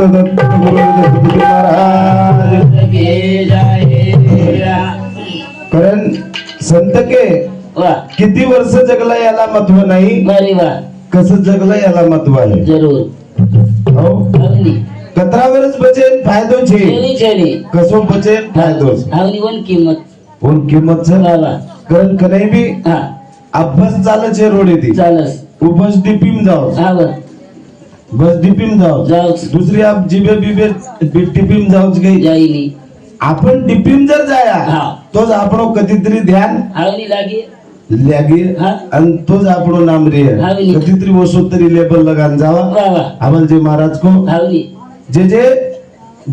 दत्त गुरुदेव महाराज की जय. कारण संत के वा किती वर्ष जगला याला महत्व नाही, बरी वा कसं जगलं याला महत्व आहे. जरूर हो अवनी कतरावरच बचेन फायदो છે, छेनी छेनी कसो बचेन फायदो છે. अवनी वन किंमत कोण किंमत છે बाबा कारण कनै बी हा अभ्यास चाले છે रोडेથી चालस उपस डिपीम जाओ, हा बर बस डिपीम जाओ, जाऊ दुसरी आप जिबे बिबे डिपीम जाऊच गई. जाईनी आपण डिपीम जर जाया हा. तोच આપણો कधीतरी ध्यान अवनी लागी लागे हा. आणि तोच આપણો नाम रे हा. कधीतरी वसो तरी लेबल लगान जावा. वा वा आम्हाला जे महाराज को अवनी जे जे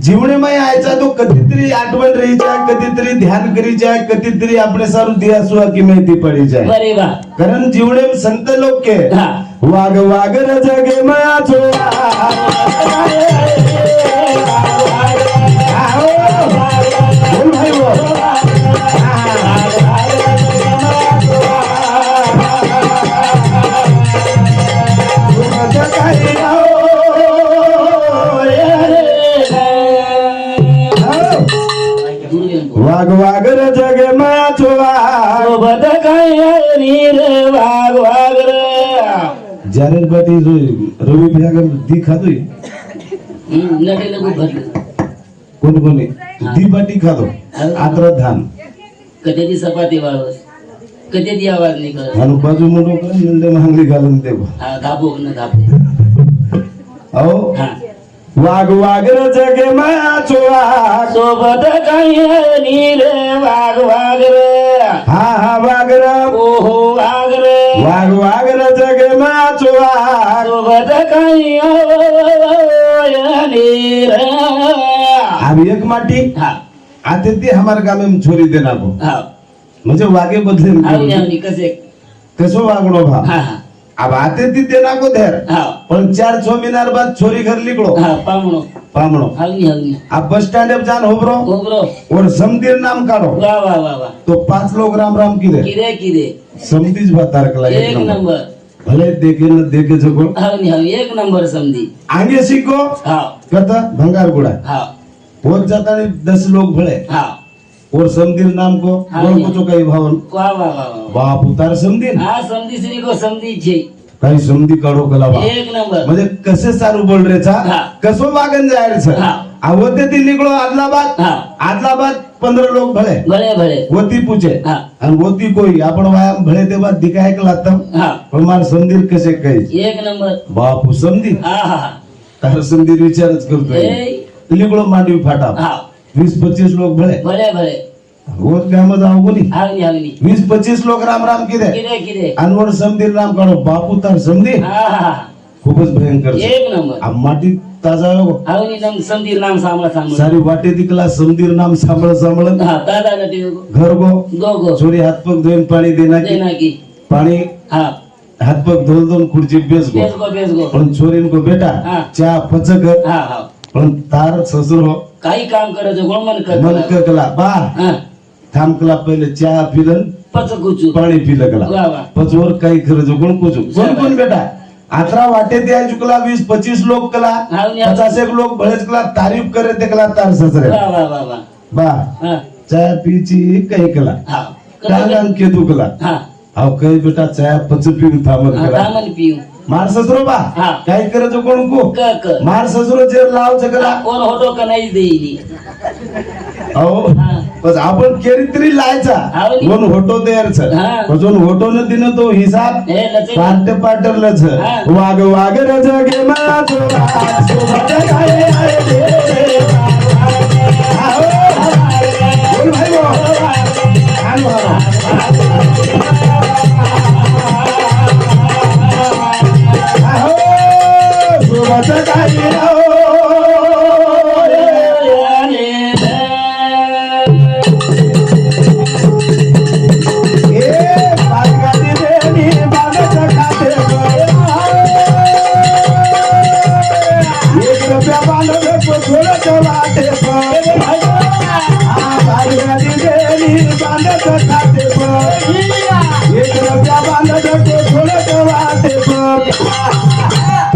जीवनेमय यायचा तो कधीतरी आठवण रहीच्या, कधीतरी ध्यान करीच्या, कधीतरी આપણે સારું દિયા સુવા की माहिती पडी જાય. बरी वा कारण जीवने संत लोक के हा वाग वाग र जगे मया छोरा बोल भाई वो वाग वाग र जगे मया छोरा सोबत काय रे वाघ वाघ रे જ્યારે બધી રવિ ભેગા દી ખાધું नटे लगू भरलं कोणी कोणी दी बाटी खाधो आत्र धान कधी सपाती वाळवस कधी आवाज नाही करत आणि बाजू मोठो करून नंदे महांगली घालून देव हा दाबो न दाबो अहो हा वाग वाग र जगे माया चोवा सोबत काही रे वाघ वाघ रे हा हा वाग र ओहो वाघ रे वाग वाग र जगे माया चोवा सोबत काही रे अब एक माटी हा आते ती हमारे गाव में छोरी देना को हा म्हणजे वागे बदले आवनी आवनी कसे कसो वागणो भा हा हा अब आते ती देना को धेर हा पण 4-6 महीना बाद छोरी घर लिखलो हा पामणो पामणो आवनी आवनी अब बस स्टैंड अब जान होबरो ओबरो और समदीर नाम काढो वा वा वा वा तो 5 लोग राम राम की दे किरे किरे समदीज भातार कला एक नंबर भले देखे न देखे जगो आवनी आवनी एक नंबर समधी आगे सीखो हा कथा भंगार गुड़ा हा होत जाता ने 10 लोग भले हा और समदीर नाम को हाँ, बोल को काही भावन वा वा वा वा बाप उतार समदीर हा समधी श्री को समधी छे काही समदी काढो कला बा एक नंबर म्हणजे कसे सारू बोल रे चा हाँ. कसो वागन जायर छ हाँ. आवते ती निकलो आदलाबाद हाँ. आदलाबाद 15 लोग भले भले भले वोती पूछे हाँ. आणि वोती कोई आपण वायाम भले ते बाद दिखाय के लातम हा पण मार समदीर कसे काही एक नंबर बापू समदी हा हा तार समदीर विचारच करतोय ए निकलो मांडवी फाटा हा 20-25 लोग भले भले भले रोज गाम जाऊ कोणी आवनी आवनी 20-25 लोग राम राम किदे किरे किरे अनवर समदीर नाम काढो बापू तार समदी हा हा खूपच भयंकर છે. एक नंबर आ माटी ताजा हो आवनी नम समधी नाम सांभळ सांभळ सारी वाटे दिकला समदीर नाम सांभळ सांभळ हा दादा नटे घर गो गो गो छोरी हात पग धुईन पाणी देना की देना की पाणी हा हात पग धुवून धुवून खुर्ची बेस गो बेस गो पण छोरीन को बेटा हाँ. चहा पचक हा हा पण तार ससुर हो काही काम करायचं कोण मन मन कर कला बा हा थांबकला पहिले चहा पिलन पच गुचू पाणी पिलं कला वा वा पचवर काही खरं कोण कुचू कोण कोण बेटा आतरा वाटे द्या चुकला 20-25 लोग कला आवनी 50 लोग भलेच कला तारीफ करे ते कला तार ससरे वा वा वा वा बा हा चहा पीची काही कला हा कागन के दुकला हा अहो काही बेटा चहा पच पिऊन थांबत कला दामन पिऊ मार ससरो बा हा. काही करायचं कोण को क क मार ससरो जे लाव कला कोण होतो का नाही देईली अहो हा बस आपण केरी तरी लायचा आवनी. कोण होतो द्यायच हा. पण होतो न दिन तो हिसाब हे लचे पार्ट पार्टरलच हा. वाग वाग र जगे मा चोरा सोबत काय आहे रे आओ बोल भाई वो आलो आओ सोबत काय आओ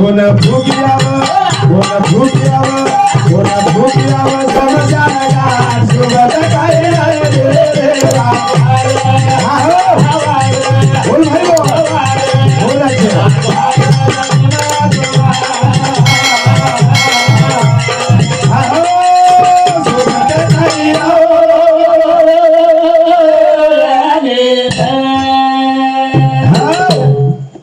कोण भुगियाव समशान घाट सोबत काय देवा बोल भाई बोलायचे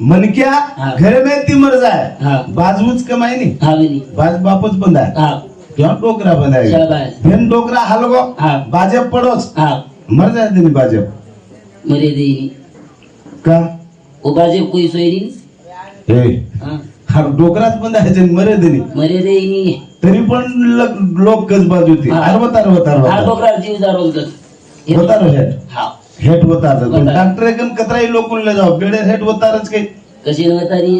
मनक्या घर में ती मर जाय बाजूच कमाई नाही बाज बापच बंद आहे किंवा डोकरा बंद आहे फेन डोकरा हलगो भाजप पडोच मर जाय तिने भाजप मरे देनी का ओ भाजप कोई सोयरी ए हा डोकराच बंद आहे मरे देनी मरे देनी तरी पण लोक कस बाजू होती अरवतार हा डोकरा जीव जारोज गत होतार हेट हा हेट होतार डॉक्टर एकन कतराई लोक ले जाओ बेडे हेट होतारच काही कशी नवतारी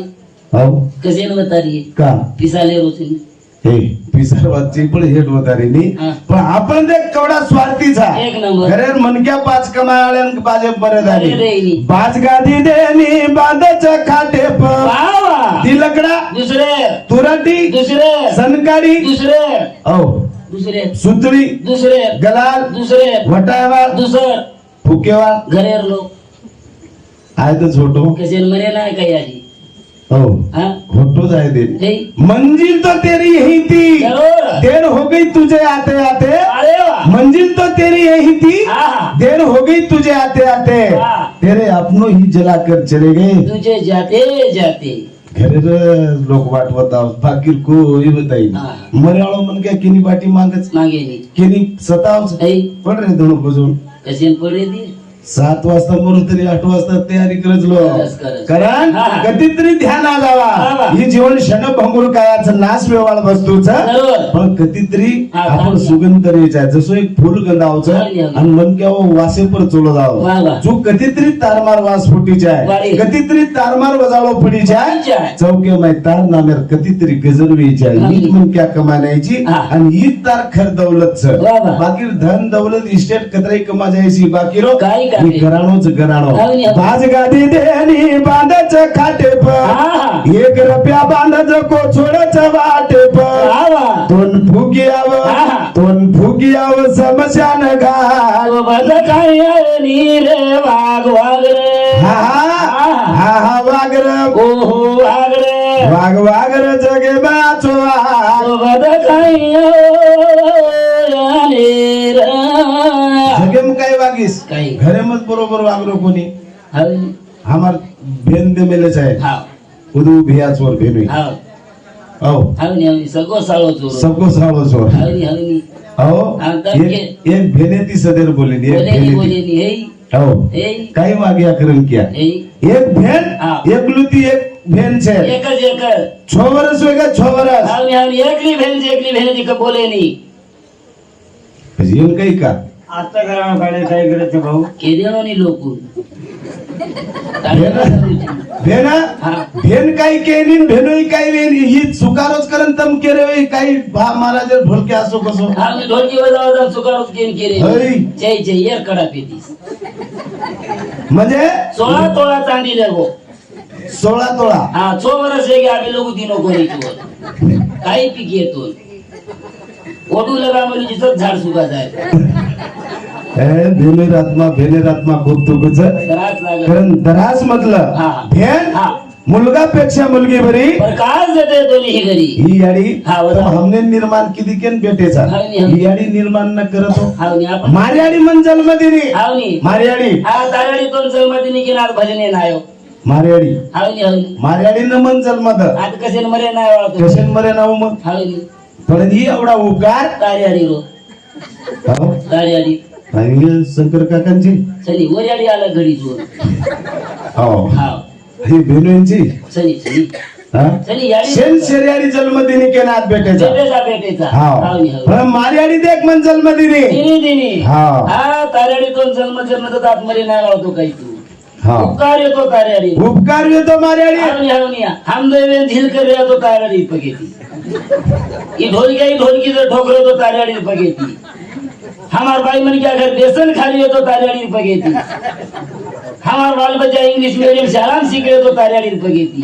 हो कशी नवतारी का पिसाले रोचली हे पिसरवाची पण हेट होतारी नी पण आपण ते केवढा स्वार्थीचा एक नंबर घरे मनक्या पाच कमाळ्यान बाजे बरे मरे झाली देनी पाच गादी देनी बांधच खाटे वावा तिलकडा दुसरे तुराटी दुसरे सनकाडी दुसरे औ दुसरे सुतळी दुसरे गलाल दुसरे वटावाळ दुसर फुकेवाळ घरेर लोक आहे तर छोटो कसे मरे नाही काही आधी हो हाँ होटो जाए दे हे मंजिल तो तेरी यही थी जरूर देर हो गई तुझे आते आते अरे वाह मंजिल तो तेरी यही थी हाँ देर हो गई तुझे आते आते वाह। तेरे अपनों ही जला कर चले गए तुझे जाते जाते घरे लोक वाट बताओ बाकी कोई बताई हाँ। मरयाळो मन क्या किनी बाटी मांगच मागे नाही किनी सतावच हे पड रे दोन बजून कसे पडे ती 7 वाजता मरू तरी 8 वाजता तयारी करजलो करज. कारण हा, हा. कधीतरी ध्यान हा, जावा हा. ही जीवन क्षण भंगुर कायाचं नाश वेवाळ वस्तूचा बरोबर. पण कधीतरी हा, आपण हा. सुगंध रेचा जसं एक फुल गंधावचं हा, हा. आणि मन केव्हा वासे पर चोलो वा, जावं वा. जो कधीतरी तारमार वास फुटीचा वारी. आहे कधीतरी तारमार वजाळो फुटीचा फुटीचा आहे. चौके माय तार नामेर कधीतरी गजर वेचा हा. हीच मन क्या कमानायची हा. आणि हीच तार खर दौलत वा, वा. बाकी धन दौलत इस्टेट कतराई कमा जायची बाकी रो काही का ही नाही. घराणोच घराणो हावनी, हावनी. बाज गादी देनी बांधच खाटे हा. एक रुपया बांधच को छोडच वाटे वावा. तोन फुगियाव हा. तोन फुगियाव समशान घाट बद काय रे वाघ वाघ रे हा हा वागर ओहो वाघ रे वागर जगे बाचो बद काय रे जगे मग काय वागीस काही घरे मत बरोबर वागलो कोणी हवनी हमार भेन दे मेलेच आहे हा उदू भियाच वर भेनू हा औ हवनी हवनी सगळं साळो चोर सबको सावो सोर हवनी हवनी हो आता एक भेने ती सदैव बोलेली एक बोलेनी भेने ती बोलेनी हे हो हे काही वाग्या करन किया हे एक भेन हा. एक लुती एक भेन छे एकच एक 6 વર્ષ होएगा 6 વર્ષ हवनी हवनी एकली भेन ती बोलेनी जीवन काही का आता करा गाडी काय करायचं भाऊ के देणो नी लोक भेन हा भेन काही केलीन भेनोई काही वेन ही चुकारोच करन तम केरे काही भा महाराज ढोलके असो कसो आम्ही ढोलकी वाजवा सुकारूच केन केले हरी. जय एर कडा पेतीस म्हणजे 16 तोळा चांदी लगो 16 तोळा हा 6 वर्ष है आम्ही लोक दिनो कोणी तू काही पीक येतो ओडू लगा म्हणजे जिथं झाड सुका जाय भेनेरात्मा खूप तुकच त्रास लागत कारण दरास म्हटलं हा. भेन हा मुलगापेक्षा मुलगी बरी प्रकाश देते दोन्ही ही घरी ही याडी हा, बरोबर. तो हमने निर्माण किती केन बेटेचा हावनी, हावनी. ही याडी निर्माण न करतो हावनी आपण मार्याडी मन जन्म दिली हावनी मार्याडी हा तारडी दोन जन्मदिनी किनार भजने नायो मार्याडी हावनी हावनी मार्याडी न मन जन्म द आता कसे मरे नाही वाळतो कशन मरे नाव मग हावनी पण ही एवढा उपकार तारियाडी रो हो? तारियाडी आणि शंकर काकांची चली वरियाडी आला घडी जोर हो हा ही भेनूंची चली चली हा चली याडी शेन शेर्याडी जन्मदिनी केनात बेटेचा बेटेचा हा हावनी हावनी पण मार्याडी देख मन जन्मदिनी दिनी दिनी हा. हा तारियाडी दोन जन्म तर आतमध्ये नाही वाळतो काही तू हा उपकार येतो तारियाडी उपकार येतो मार्याडी हावनी हावनी हम देवेन झील कर रहा तो तारियाडी पगेती ये ढोलकी जर ठोकर तो तारियाडी पगेती हमार भाई मन क्या घर बेसन खाली हो तो तारियाडी पगेती हमार बाल बच्चा इंग्लिश मीडियम शाळा सीखे तो तारियाडी पगेती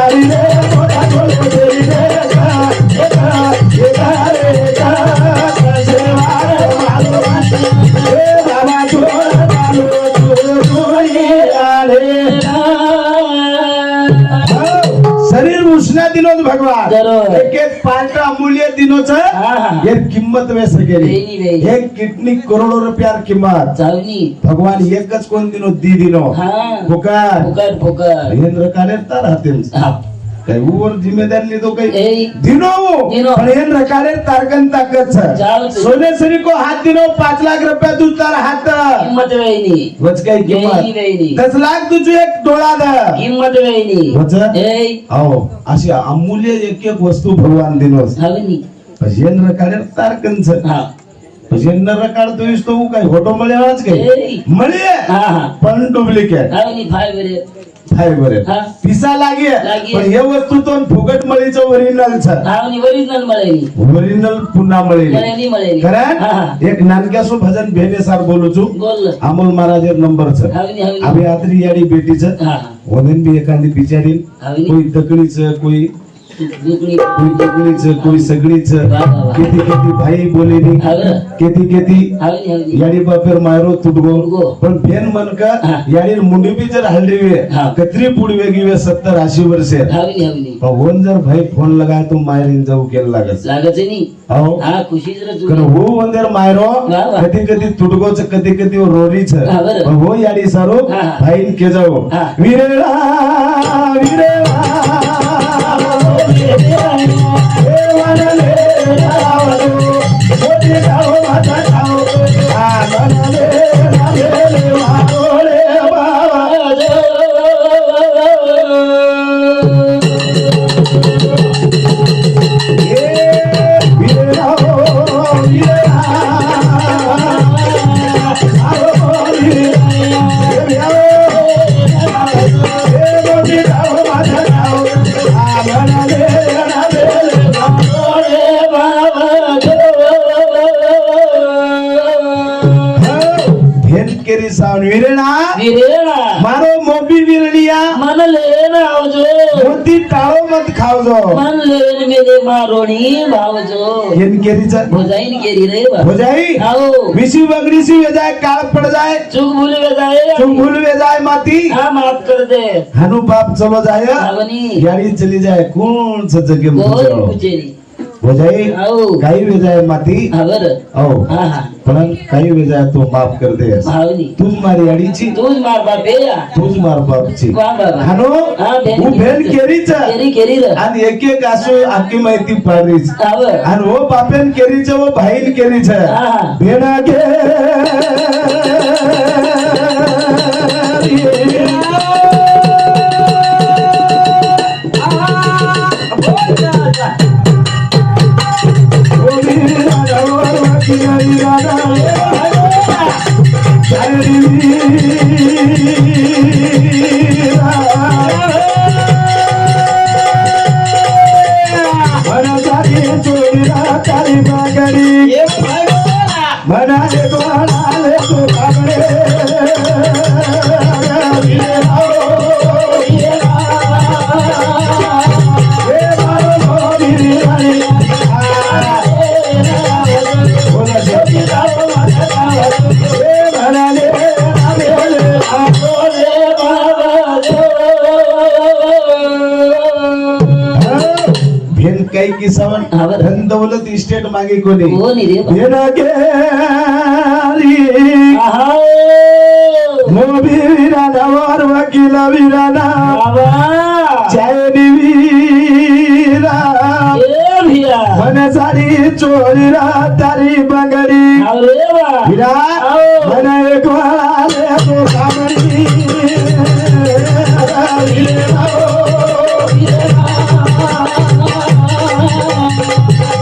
सारी रे मोठा ढोल बजेरी रे शरीर उष्णा दिनोच भगवान बरोबर. एक एक पार्ट अमूल्य दिनोच हा. एक किंमत वेस गेली वेगळी, वेगळी. एक किडनी करोडो रुपयार किंमत चावनी भगवान एकच कोण दिनो दी दिनो हा फुकार फुकट फुकट हेंद्र काले तार हातेम हा. काही ऊवर जिम्मेदार लिदो काही ए दिनो दिनो. पण हेंद्र काले तारकन ताकत जाऊ तू. सोने सरी को हाथ दिनो 5 लाख रुपया तू तार हात किंमत वेईनी वच काही वेईनी वेईनी किंमत 10 लाख तुझे एक डोळा द किंमत वेईनी वच ए हो अशी अमूल्य एक एक वस्तू भगवान दिनोस हवनी हेंद्र काले तारकन हा हेंद्र काढतो तो काही फोटो मिळेवाच ए. काही मिळे हा हा पण डुप्लिकेट हवनी फाय बरे फायबर हा. पिसा लागे लागे. पण हे वस्तू तो फुकट मळीचं ओरिजिनल छ हवनी ओरिजिनल मळेनी ओरिजिनल पुन्हा मळी मळेनी मळेनी कारण हा एक नानक्यासो भजन भेने सार बोलू छु बोल अमोल महाराज नंबर छ हवनी हवनी अभी आतरी याडी बेटीच हा वदन भी एखादी बिचारी हवनी. कोई दकड़ीच कोई दुकणी दकड़ीच कोई सगळीच वा, वा, वा. केती केती भाई बोलेनी हवं. केती केती हवनी हवनी याडी बापेर मायरो तुडगो तुडगो. पण भेन मनका हा. याडी मुंडी बी जर हल्ली वे हा. कत्री पुढ वेगी वे 70-80 वर्षे हवनी हवनी भगवान जर भाई फोन लगाय तो मायरीन जाऊ केलं लागत लागत नी हो हा खुशी जरा कारण जुनी हो वंदर मायरो वा, वा. कधी कधी तुडगोच कधी कधी रोरीच हा, बरं. हो याडी सारो हा, हा. भाईन के जाऊ हा. विरेळा विरेळा विरेणा विरेणा मारो मोबी विरलिया मन लेन आवजो मोती टाळो मत खावजो मन लेन मेरे मारोणी भावजो हेन केरीचा भोजाईन गेरी रे बा हो जाई आओ विसी बगरीसी वे जाए काळ पड़ जाए चूक भूल वे जाए तुम भूल वे जाए माती हाँ माफ कर दे हनु बाप चलो जाए हवनी गाड़ी चली जाए कौन सा जगह कोई पूछो पूछेनी हो जाए आओ काही वे जाए माती हवर ओ हाँ हाँ पण काही वे जाए तो माफ कर दे भावनी तुझ मारी अडीची तूच मार बापे या तुझ मार बापची वा बाबा हनु हा बेन उ भेन केरीचा केरी केरी रे आणि एक एक असो आखी माहिती पाडीच आवर आणि वो बापेन केरीचं वो भाईन केरीचं हा भेना गे मनाले कोणाले तो कागडे भेन काही किसावन धन दौलत इस्टेट मागे कोणी कोणी रे बा भेना गेली मोबी विराना वर वकील विराना बाबा चायनी वीरा ए भिया मन सारी चोरीरा तारी बंगडी अरे बा वीरा मन एक वाले तो कामडी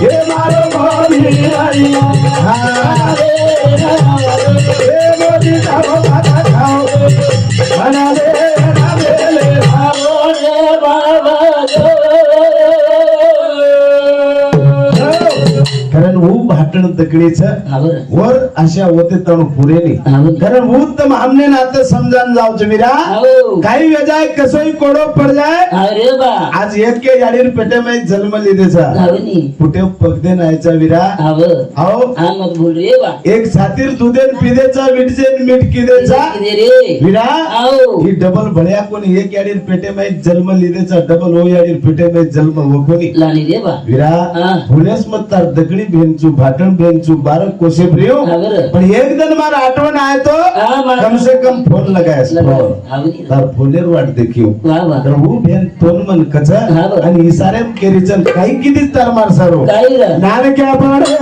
ये मारो मोदी हरी हा ये मोदी खाओ खाता खाओ बना ले ना बेले रे बाबा कारण हूँ भाटण दगडीच वर अशा होते तण पुरेली कारण उत्तम हमने नाते समजान जाऊ जमीरा काही वेजाय कसोई कोडो पड जाय अरे बा आज एक के याडीर पेटे में जन्म लिदेचा कुठे पगदे नायचा विरा आओ मत बोल रे बा एक छातीर दुधेन पिदेचा विडजेन मीठ किदेचा विरा ही डबल भळ्या कोणी एक याडीर पेटे में जन्म लिदेचा डबल ओ याडीर पेटे में जन्म हो कोणी लानी रे बा विरा हुनेस मत तार दगडी भेंचू भाटण भेंचू 12 कोसे प्रियो पण एक दिन मारा आठवण आए तो कम से कम फोन लगायस तार फोनेर वाट देखियो तर वो भेन तोन मन कच आणि इसारे केरीचन काही किती तार मार सारो नान क्या पडे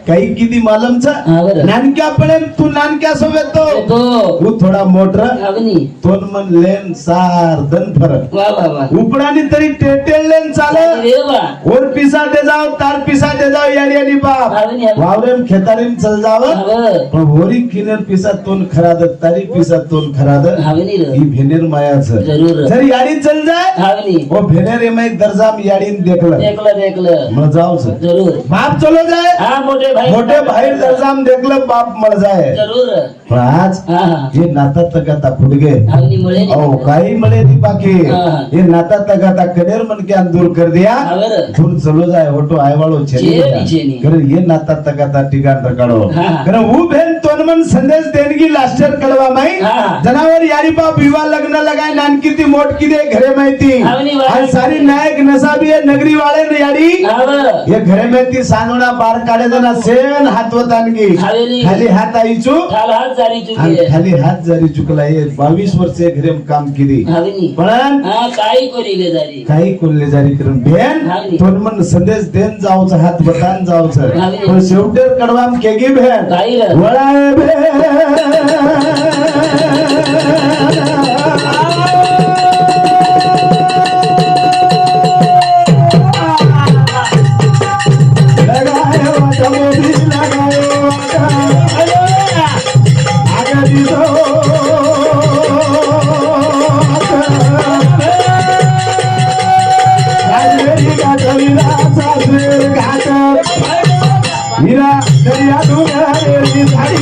काही किती मालमचा नानक्या पडे तू नानक्या सोबत तो तू थोडा मोटर तोन मन लेन सार दन फरक उपडानी तरी टेटेल लेन चाले और पिसा दे जाओ तार पिसा दे जाओ याडी याडी बाप वावरेम खेतारीम चल जाव पण होरी किनर पिसा तोन खराद तारी पिसा तोन खराद ही भेनेर मायाच जर याडी चल जाए वो भेनेर एमै दर्जाम याडीन देखलं मग जाओ जरूर बाप चलो जाए मोठे भाई दर्जाम देखलं बाप मर जाए पण आज हे नाता तगाता फुडगे काही मळे दी बाकी हे नाता तगाता कनेर मन के दूर कर दिया दूर चलो जाए होटो आयवाळो छेली करे ये नाता तगाता ठिकाण रकाडो करे वो बहन तोन मन संदेश देणगी लास्टर कळवा माई जनावर यारी बाप विवाह लग्न लगाय नानकी ती मोट की दे घरे माहिती आज सारी नायक नसाबी नगरी वाले ने यारी ये घरे माहिती सांगोना बार काढे जना सेन हातवतानगी खाली हात आईचू खाली हात जारी चुकला ये 22 वर्षे घरे काम केली पण काही कोल्ले जारी करून बेन तोन मन संदेश देन जाऊच हात बटान जाऊच पण शेवटेर कडवाम केगी बेन वळाय बेन मीरा दरिया डोंगरावरची झाडी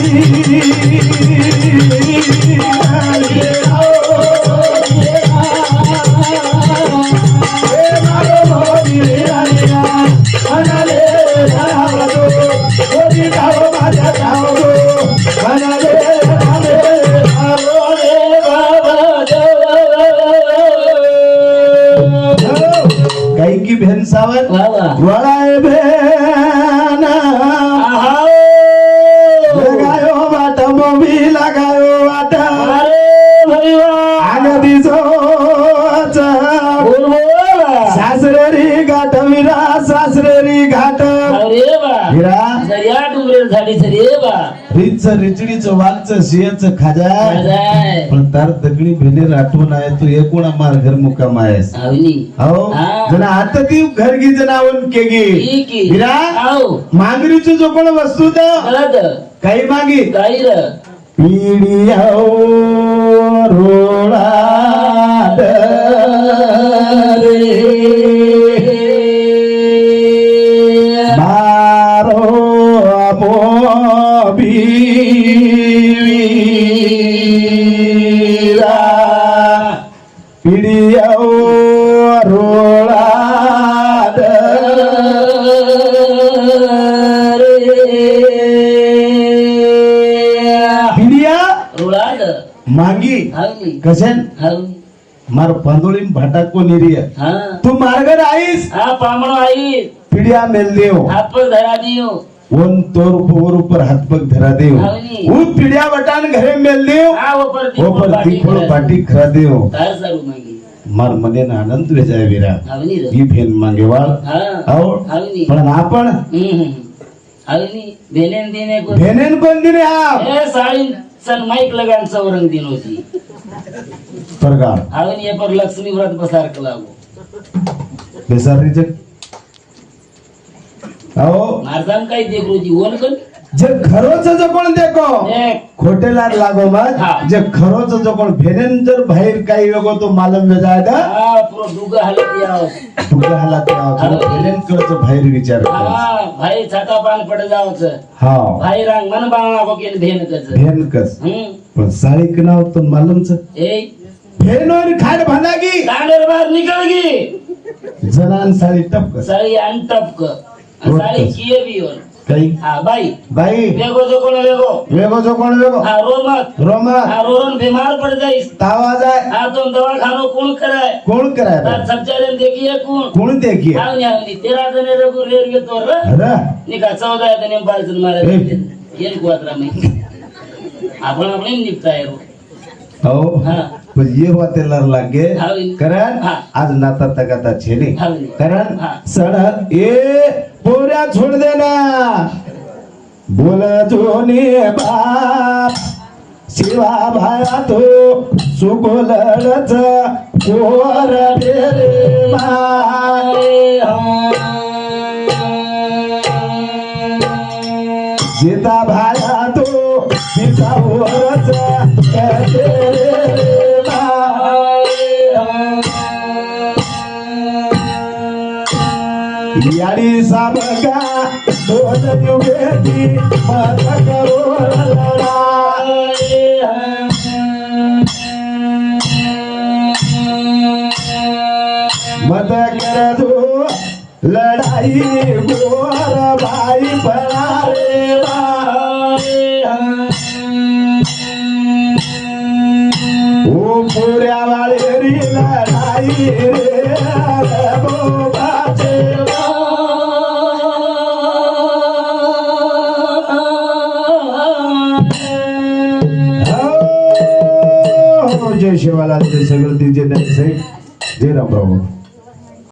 काही की भेनसावर वळाय भेन लगायो वाटा मोबी लगायो वाटा आगदीचो सासरेरी घाट विरा सासरेरी घाट विरा सरिया डुंगरेर झाडी सरिया रीच रिचडीचं वागचं सिंहचं खाजाय पण तार दगडी भेनेर आठवण आहे तू एकूणा मार घर मुकाम आहेस हो जना आता ती घर गी जनावन केगी विरा मांगरीचं जो कोण वस्तू काही मागी काही पिढिया रोळा पिढिया रोळा मांगी हावनी कशन हावनी मार पंदोळी भाटा कोण एरिया हा तू मार्गर आईस हा पामणो आई पिडिया मेल देव हाथ पर धरा दियो वन तोर पोर ऊपर हाथ पग धरा देव हावनी उ पिडिया बटान घरे मेल देव हा ऊपर ऊपर तीखोड़ पाटी खरा देव तार सारू मांगी मार मने ना आनंद वेजाय वीरा हावनी रे ही फेन मांगेवाळ हा आओ हावनी पण आपण हावनी भेनेन दिने को भेनेन कोण दिने हा ए साळी सन माइक लगान सौरंग दिन होती परगार हावनी ये पर लक्ष्मी व्रत बसार कलागो बेसारीचे आओ मारदान काही देखो जी वन कन जे खरोच जो कोण देखो देख खोटेलार लागो मत हा. जे खरोच जो कोण भेनेन जर बाहेर काही वेगो तो मालम वेजाय दा हा पुरो दुगा हालत याव तुला हाला त्या भेनेन करच बाहेर विचार कर हा भाई छाता पान पड जावच हा भाई रांग मन बांगला को केन भेन कच भेन कस पण साळीक नाव तो मालमच ए भेनोर खाड भांदागी दांडर बाहेर निकल गी जनान साळी टपकस साळी अंटपक साळी किए भी वन काही हा बाई बाई वेगो जो कोण वेगो वेगो जो कोण वेगो हा रोमत रोमा हा रोरन बीमार पड़ जाइस तावा जाय हा तो दवाखानो कौन कराय कोण कराय तार सबचारे देखिए कौन कोण देखिए हावनी हावनी 13 जने रघु रेर गे तोर अरे निका 14 जने बालचन मारे ए. येन कुआत्रा में आपण आपण निपटाय रो हो हा पण ये वातेलार लागे हावनी. कारण हा. आज नाता तगाता छेने हावनी. कारण हा. सण ए पोऱ्या छोड देना बोल जोनी बाप शिवा भाया तो सुगोलच पोर रे माय जेता भाया तो पिसावरच यारी साबगा दोन युगेती मत करो मत कर दो लड़ाई गोर भाई बना रे ओ पूऱ्या वाळेरी लढाई रे बोबाचे जय शिवाला जय सगळं जय रामराव